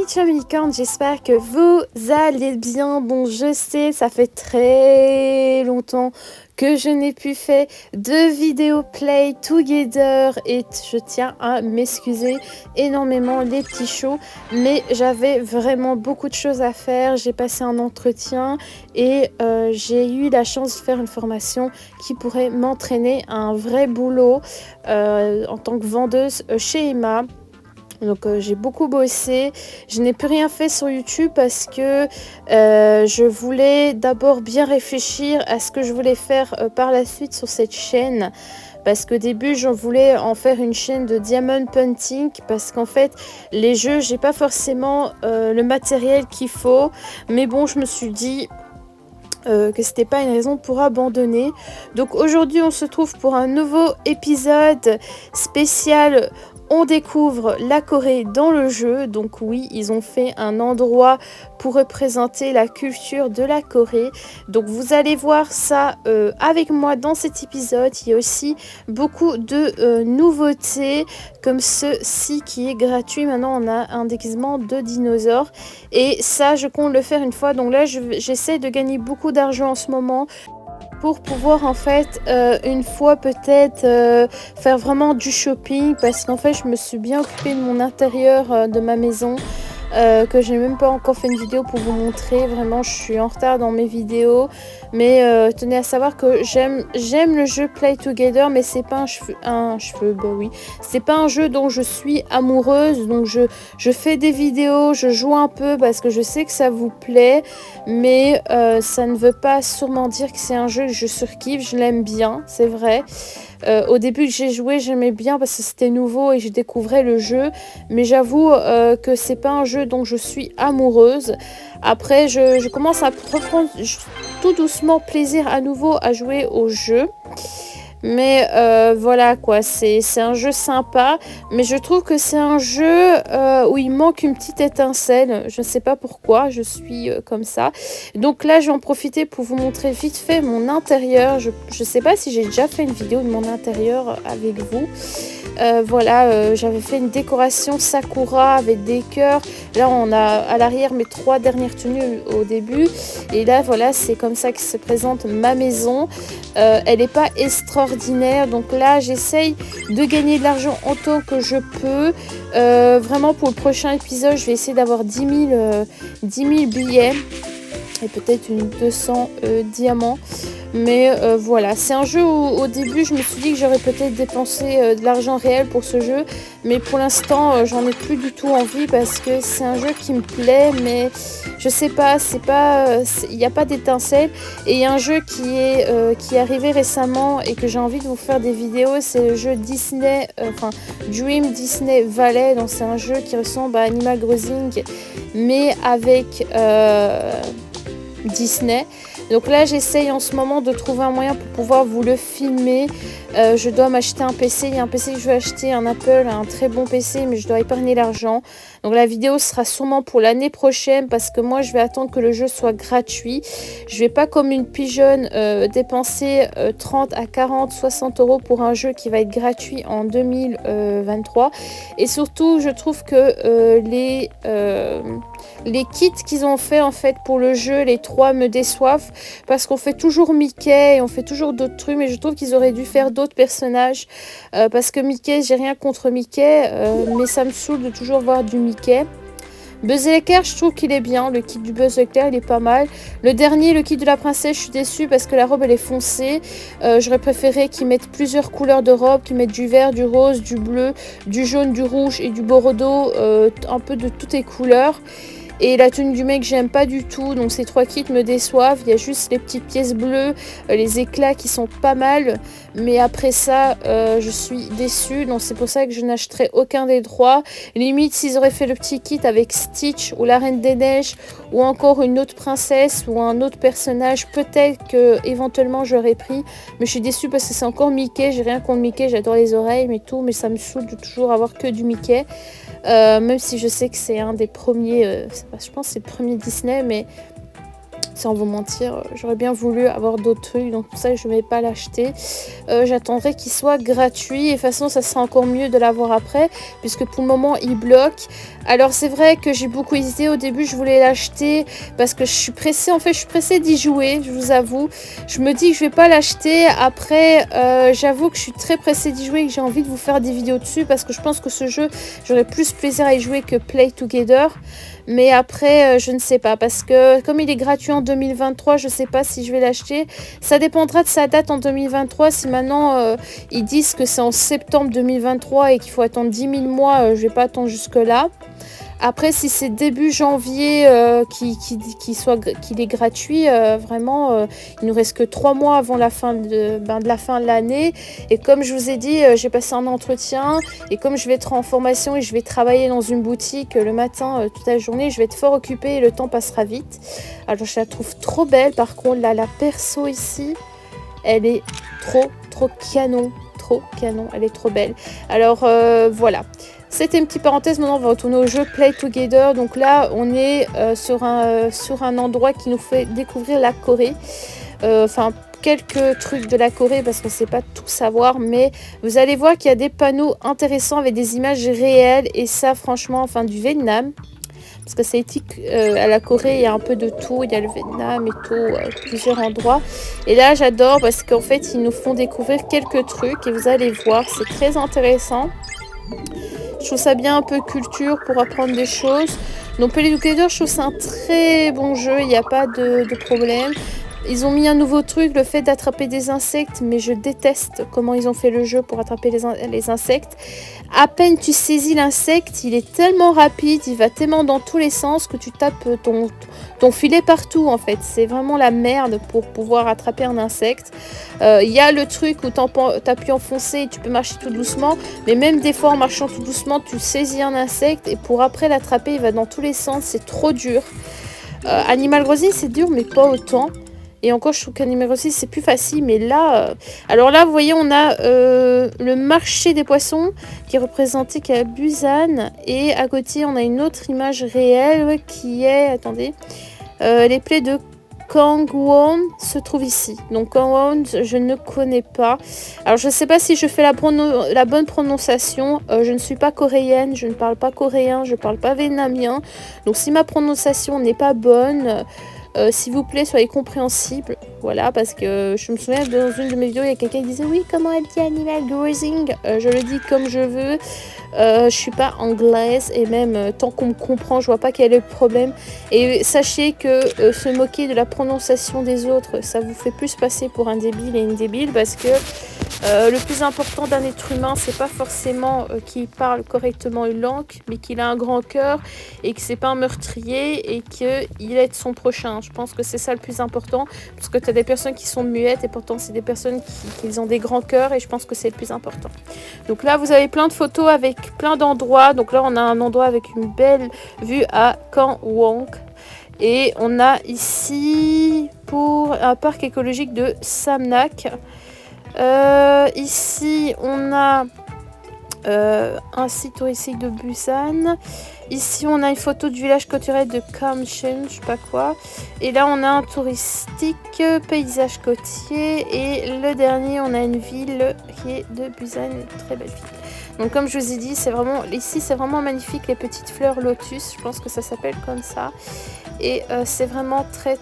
chum licorne, j'espère que vous allez bien. Bon, je sais, ça fait très longtemps que je n'ai plus fait de vidéo play together et je tiens à m'excuser énormément les petits shows, mais j'avais vraiment beaucoup de choses à faire. J'ai passé un entretien et j'ai eu la chance de faire une formation qui pourrait m'entraîner à un vrai boulot en tant que vendeuse chez Emma. Donc j'ai beaucoup bossé, je n'ai plus rien fait sur YouTube parce que je voulais d'abord bien réfléchir à ce que je voulais faire par la suite sur cette chaîne. Parce qu'au début, je voulais en faire une chaîne de diamond punting parce qu'en fait, les jeux, j'ai pas forcément le matériel qu'il faut. Mais bon, je me suis dit que c'était pas une raison pour abandonner. Donc aujourd'hui, on se trouve pour un nouveau épisode spécial. On découvre la Corée dans le jeu. Donc oui, ils ont fait un endroit pour représenter la culture de la Corée. Donc vous allez voir ça avec moi dans cet épisode. Il y a aussi beaucoup de nouveautés comme ceci qui est gratuit. Maintenant, on a un déguisement de dinosaure. Et ça, je compte le faire une fois. Donc là, j'essaie de gagner beaucoup d'argent en ce moment pour pouvoir en fait une fois peut-être faire vraiment du shopping parce qu'en fait je me suis bien occupée de mon intérieur de ma maison que je n'ai même pas encore fait une vidéo pour vous montrer. Vraiment je suis en retard dans mes vidéos, mais tenez à savoir que j'aime le jeu Play Together, mais c'est pas c'est pas un jeu dont je suis amoureuse. Donc je fais des vidéos, je joue un peu parce que je sais que ça vous plaît, mais ça ne veut pas sûrement dire que c'est un jeu que je surkiffe. Je l'aime bien, c'est vrai. Au début que j'ai joué, j'aimais bien parce que c'était nouveau et je découvrais le jeu, mais j'avoue que c'est pas un jeu dont je suis amoureuse. Après, je commence à reprendre tout doucement plaisir à nouveau à jouer au jeu. Mais voilà quoi, c'est un jeu sympa, mais je trouve que c'est un jeu où il manque une petite étincelle. Je ne sais pas pourquoi, je suis comme ça. Donc là, je vais en profiter pour vous montrer vite fait mon intérieur. Je ne sais pas si j'ai déjà fait une vidéo de mon intérieur avec vous. Voilà, j'avais fait une décoration Sakura avec des cœurs. Là, on a à l'arrière mes 3 dernières tenues au début. Et là, voilà, c'est comme ça que se présente ma maison. Elle n'est pas extraordinaire. Donc là, j'essaye de gagner de l'argent autant que je peux. Vraiment, pour le prochain épisode, je vais essayer d'avoir 10 000 billets. Et peut-être une 200 diamants. Mais voilà, c'est un jeu où au début je me suis dit que j'aurais peut-être dépensé de l'argent réel pour ce jeu, mais pour l'instant j'en ai plus du tout envie parce que c'est un jeu qui me plaît, mais je sais pas, il n'y a pas d'étincelle. Et il y a un jeu qui est arrivé récemment et que j'ai envie de vous faire des vidéos, c'est le jeu Disney, Dream Disney Valley. Donc c'est un jeu qui ressemble à Animal Crossing mais avec Disney. Donc là j'essaye en ce moment de trouver un moyen pour pouvoir vous le filmer. Je dois m'acheter un PC, il y a un PC que je veux acheter, un Apple, un très bon PC, mais je dois épargner l'argent. Donc la vidéo sera sûrement pour l'année prochaine parce que moi je vais attendre que le jeu soit gratuit. Je vais pas comme une pigeonne dépenser 30 à 40, 60 euros pour un jeu qui va être gratuit en 2023. Et surtout je trouve que les kits qu'ils ont fait en fait pour le jeu, les 3 me déçoivent parce qu'on fait toujours Mickey et on fait toujours d'autres trucs, mais je trouve qu'ils auraient dû faire d'autres personnages parce que Mickey, j'ai rien contre Mickey, mais ça me saoule de toujours voir du Mickey. Buzz l'éclair, je trouve qu'il est bien, le kit du Buzz l'éclair il est pas mal. Le dernier, le kit de la princesse, je suis déçue parce que la robe elle est foncée. J'aurais préféré qu'ils mettent plusieurs couleurs de robe, qu'ils mettent du vert, du rose, du bleu, du jaune, du rouge et du bordeaux, un peu de toutes les couleurs. Et la tenue du mec, j'aime pas du tout. Donc ces 3 kits me déçoivent. Il y a juste les petites pièces bleues, les éclats qui sont pas mal. Mais après ça, je suis déçue. Donc c'est pour ça que je n'achèterai aucun des 3. Limite, s'ils auraient fait le petit kit avec Stitch ou la Reine des Neiges ou encore une autre princesse ou un autre personnage, peut-être que éventuellement j'aurais pris. Mais je suis déçue parce que c'est encore Mickey. J'ai rien contre Mickey. J'adore les oreilles, mais tout. Mais ça me saoule de toujours avoir que du Mickey. Même si je sais que c'est un des premiers, je pense que c'est le premier Disney, mais sans vous mentir, j'aurais bien voulu avoir d'autres trucs, donc pour ça je ne vais pas l'acheter. J'attendrai qu'il soit gratuit, et de toute façon ça sera encore mieux de l'avoir après, puisque pour le moment il bloque. Alors c'est vrai que j'ai beaucoup hésité, au début je voulais l'acheter parce que je suis pressée, en fait je suis pressée d'y jouer, je vous avoue. Je me dis que je vais pas l'acheter, après j'avoue que je suis très pressée d'y jouer et que j'ai envie de vous faire des vidéos dessus, parce que je pense que ce jeu, j'aurais plus plaisir à y jouer que Play Together. Mais après, je ne sais pas, parce que comme il est gratuit en 2023, je ne sais pas si je vais l'acheter. Ça dépendra de sa date en 2023. Si maintenant, ils disent que c'est en septembre 2023 et qu'il faut attendre 10 000 mois, je ne vais pas attendre jusque-là. Après, si c'est début janvier qu'il est gratuit, vraiment, il nous reste que 3 mois avant la fin de la fin de l'année. Et comme je vous ai dit, j'ai passé un entretien. Et comme je vais être en formation et je vais travailler dans une boutique le matin toute la journée, je vais être fort occupée et le temps passera vite. Alors, je la trouve trop belle. Par contre, là, la perso ici, elle est trop canon. Trop canon, elle est trop belle. Alors, voilà. C'était une petite parenthèse, maintenant on va retourner au jeu Play Together. Donc là on est sur un endroit qui nous fait découvrir la Corée. Enfin quelques trucs de la Corée parce qu'on ne sait pas tout savoir. Mais vous allez voir qu'il y a des panneaux intéressants avec des images réelles. Et ça franchement, enfin du Vietnam. Parce que c'est éthique à la Corée, il y a un peu de tout. Il y a le Vietnam et tout, plusieurs endroits. Et là j'adore parce qu'en fait ils nous font découvrir quelques trucs. Et vous allez voir, c'est très intéressant. Je trouve ça bien un peu culture pour apprendre des choses. Donc Play Together, je trouve c'est un très bon jeu, il n'y a pas de problème. Ils ont mis un nouveau truc, le fait d'attraper des insectes, mais je déteste comment ils ont fait le jeu pour attraper les insectes. À peine tu saisis l'insecte, il est tellement rapide, il va tellement dans tous les sens que tu tapes ton filet partout en fait. C'est vraiment la merde pour pouvoir attraper un insecte. Il y a le truc où t'appuies en foncé et tu peux marcher tout doucement, mais même des fois en marchant tout doucement, tu saisis un insecte et pour après l'attraper, il va dans tous les sens, c'est trop dur. Animal Crossing c'est dur mais pas autant. Et encore, je trouve qu'Animal Crossing, c'est plus facile. Mais là, alors là, vous voyez, on a le marché des poissons qui est représenté qu'à Busan. Et à côté, on a une autre image réelle qui est... Attendez. Les plaies de Gangwon se trouvent ici. Donc Gangwon, je ne connais pas. Alors, je ne sais pas si je fais la bonne prononciation. Je ne suis pas coréenne, je ne parle pas coréen, je ne parle pas vietnamien. Donc, si ma prononciation n'est pas bonne... s'il vous plaît, soyez compréhensible. Voilà, parce que je me souviens dans une de mes vidéos, il y a quelqu'un qui disait oui, comment elle dit Animal Crossing. Je le dis comme je veux. Je suis pas anglaise et même tant qu'on me comprend, je vois pas quel est le problème. Et sachez que se moquer de la prononciation des autres, ça vous fait plus passer pour un débile et une débile parce que le plus important d'un être humain, c'est pas forcément qu'il parle correctement une langue, mais qu'il a un grand cœur et que c'est pas un meurtrier et qu'il aide son prochain. Je pense que c'est ça le plus important parce que tu as des personnes qui sont muettes et pourtant c'est des personnes qui ont des grands cœurs et je pense que c'est le plus important. Donc là, vous avez plein de photos avec plein d'endroits. Donc là, on a un endroit avec une belle vue à Gangwon. Et on a ici pour un parc écologique de Samnak. Ici, on a un site touristique de Busan. Ici, on a une photo du village culturel de Kamchen, je sais pas quoi. Et là, on a un touristique, paysage côtier. Et le dernier, on a une ville qui est de Busan, une très belle ville. Donc, comme je vous ai dit, c'est vraiment ici, c'est vraiment magnifique, les petites fleurs lotus. Je pense que ça s'appelle comme ça. Et c'est vraiment très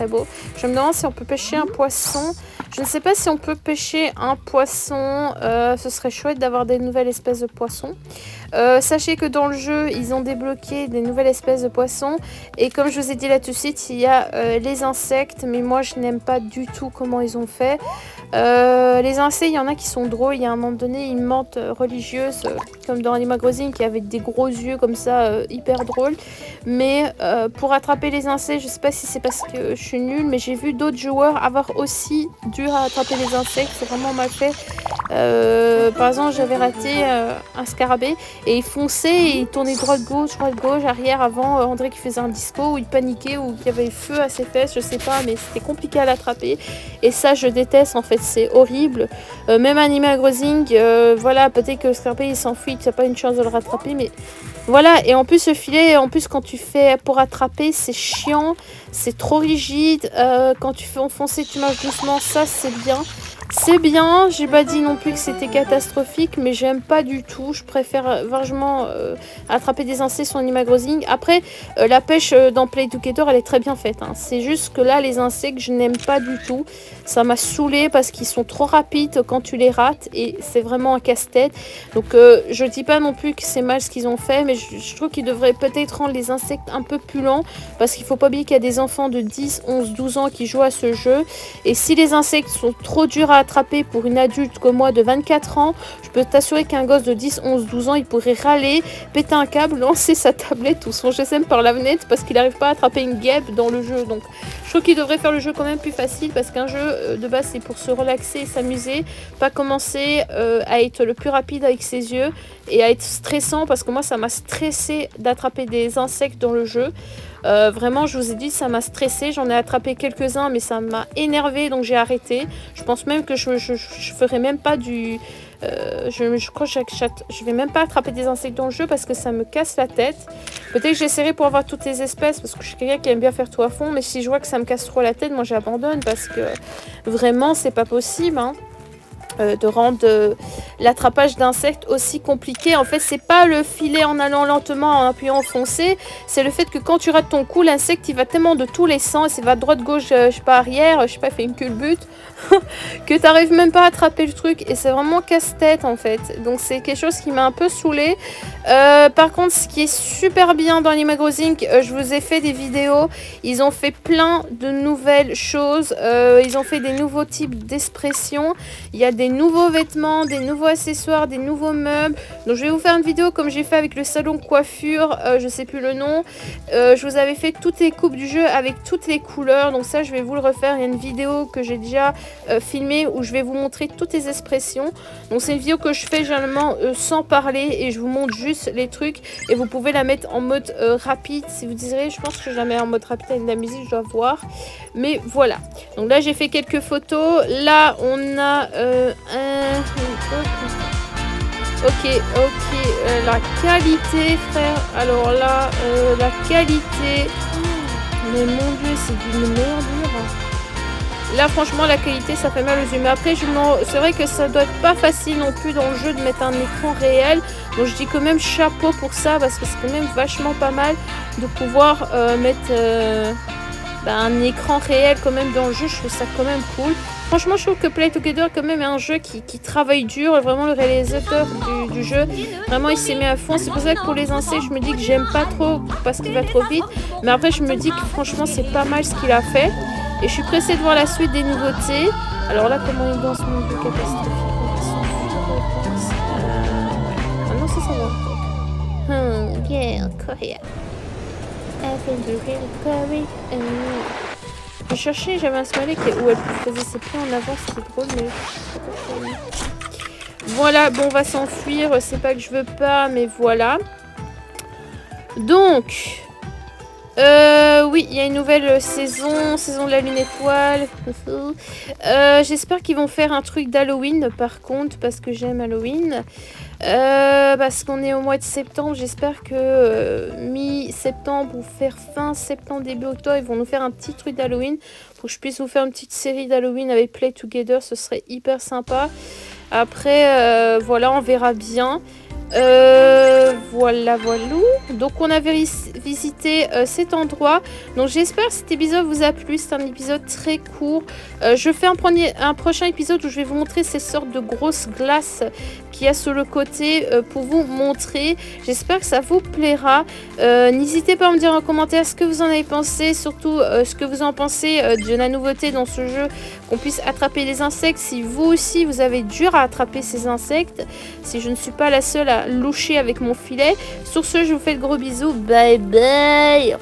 beau. Je me demande si on peut pêcher un poisson. Je ne sais pas si on peut pêcher un poisson. Ce serait chouette d'avoir des nouvelles espèces de poissons. Sachez que dans le jeu, ils ont débloqué des nouvelles espèces de poissons. Et comme je vous ai dit là tout de suite, il y a les insectes. Mais moi, je n'aime pas du tout comment ils ont fait. Les insectes, il y en a qui sont drôles. Il y a un moment donné, une menthe religieuse, comme dans Animal Crossing, qui avait des gros yeux comme ça, hyper drôle. Mais pour attraper les insectes, je sais pas si c'est parce que je suis nulle, mais j'ai vu d'autres joueurs avoir aussi dur à attraper les insectes. C'est vraiment mal fait. Par exemple, j'avais raté un scarabée et il fonçait et il tournait droite-gauche, arrière avant André qui faisait un disco où il paniquait ou qu'il y avait feu à ses fesses, je sais pas, mais c'était compliqué à l'attraper. Et ça, je déteste en fait fait, c'est horrible. Même Animal Crossing, voilà, peut-être que le Scarpé il s'enfuit, tu n'as pas une chance de le rattraper, mais voilà. Et en plus, ce filet, en plus, quand tu fais pour attraper, c'est chiant, c'est trop rigide. Quand tu fais enfoncer, tu marches doucement, ça c'est bien. C'est bien, j'ai pas dit non plus que c'était catastrophique, mais j'aime pas du tout. Je préfère vachement attraper des insectes sur Animal Crossing. Après, la pêche dans Play Together, elle est très bien faite. Hein. C'est juste que là, les insectes, je n'aime pas du tout. Ça m'a saoulé parce qu'ils sont trop rapides quand tu les rates et c'est vraiment un casse-tête. Donc, je dis pas non plus que c'est mal ce qu'ils ont fait, mais je trouve qu'ils devraient peut-être rendre les insectes un peu plus lents parce qu'il faut pas oublier qu'il y a des enfants de 10, 11, 12 ans qui jouent à ce jeu. Et si les insectes sont trop durs à attraper pour une adulte comme moi de 24 ans, je peux t'assurer qu'un gosse de 10, 11, 12 ans, il pourrait râler, péter un câble, lancer sa tablette ou son GSM par la fenêtre parce qu'il n'arrive pas à attraper une guêpe dans le jeu. Donc je trouve qu'il devrait faire le jeu quand même plus facile parce qu'un jeu de base c'est pour se relaxer et s'amuser, pas commencer à être le plus rapide avec ses yeux et à être stressant parce que moi ça m'a stressé d'attraper des insectes dans le jeu. Vraiment, je vous ai dit, ça m'a stressé. J'en ai attrapé quelques-uns, mais ça m'a énervé, donc j'ai arrêté. Je pense même que je ferai même pas du... je crois que je vais même pas attraper des insectes dans le jeu parce que ça me casse la tête. Peut-être que j'essaierai pour avoir toutes les espèces parce que je suis quelqu'un qui aime bien faire tout à fond, mais si je vois que ça me casse trop la tête, moi j'abandonne parce que vraiment, c'est pas possible, hein. De rendre l'attrapage d'insectes aussi compliqué. En fait, c'est pas le filet en allant lentement, en appuyant enfoncé, c'est le fait que quand tu rates ton coup, l'insecte il va tellement de tous les sens, il va droite, gauche, je sais pas, arrière, je sais pas, il fait une culbute, que tu n'arrives même pas à attraper le truc et c'est vraiment casse-tête en fait. Donc c'est quelque chose qui m'a un peu saoulée. Par contre, ce qui est super bien dans Animal Crossing, je vous ai fait des vidéos, ils ont fait plein de nouvelles choses, ils ont fait des nouveaux types d'expressions, il y a des nouveaux vêtements, des nouveaux accessoires, des nouveaux meubles. Donc je vais vous faire une vidéo comme j'ai fait avec le salon de coiffure, je sais plus le nom. Je vous avais fait toutes les coupes du jeu avec toutes les couleurs, donc ça je vais vous le refaire. Il y a une vidéo que j'ai déjà filmée où je vais vous montrer toutes les expressions. Donc c'est une vidéo que je fais généralement sans parler et je vous montre juste les trucs et vous pouvez la mettre en mode rapide si vous désirez. Je pense que je la mets en mode rapide avec de la musique, je dois voir. Mais voilà. Donc là j'ai fait quelques photos. Là on a Ok, la qualité, frère. Alors là, la qualité. Mais mon dieu, c'est d'une merdure. Là, franchement, la qualité, ça fait mal aux yeux. Mais après, c'est vrai que ça doit être pas facile non plus dans le jeu de mettre un écran réel. Donc, je dis quand même chapeau pour ça parce que c'est quand même vachement pas mal de pouvoir mettre un écran réel quand même dans le jeu. Je trouve ça quand même cool. Franchement, je trouve que Play Together quand même est un jeu qui travaille dur. Et vraiment, le réalisateur du jeu, vraiment, il s'est mis à fond. C'est pour ça que pour les insectes, je me dis que j'aime pas trop parce qu'il va trop vite. Mais après, je me dis que franchement, c'est pas mal ce qu'il a fait. Et je suis pressée de voir la suite des nouveautés. Alors là, comment il danse, mon dieu, catastrophique. Ah non, ça va. Yeah, Korea. Je cherchais, j'avais un smiley où elle faisait ses pieds en avant, c'était drôle, mais... Voilà, bon, on va s'enfuir, c'est pas que je veux pas, mais voilà. Donc... oui, il y a une nouvelle saison de la lune étoile. J'espère qu'ils vont faire un truc d'Halloween par contre, parce que j'aime Halloween. Parce qu'on est au mois de septembre, j'espère que mi-septembre ou faire fin septembre, début octobre, ils vont nous faire un petit truc d'Halloween pour que je puisse vous faire une petite série d'Halloween avec Play Together, ce serait hyper sympa. Après, voilà, on verra bien. Voilà. Donc on a visité cet endroit. Donc j'espère que cet épisode vous a plu. C'est un épisode très court. Je fais un prochain épisode où je vais vous montrer ces sortes de grosses glaces qu'il y a sur le côté pour vous montrer. J'espère que ça vous plaira. N'hésitez pas à me dire en commentaire ce que vous en avez pensé, surtout ce que vous en pensez de la nouveauté dans ce jeu, qu'on puisse attraper les insectes. Si vous aussi vous avez dur à attraper ces insectes, si je ne suis pas la seule à loucher avec mon filet. Sur ce, je vous fais de gros bisous. Bye bye.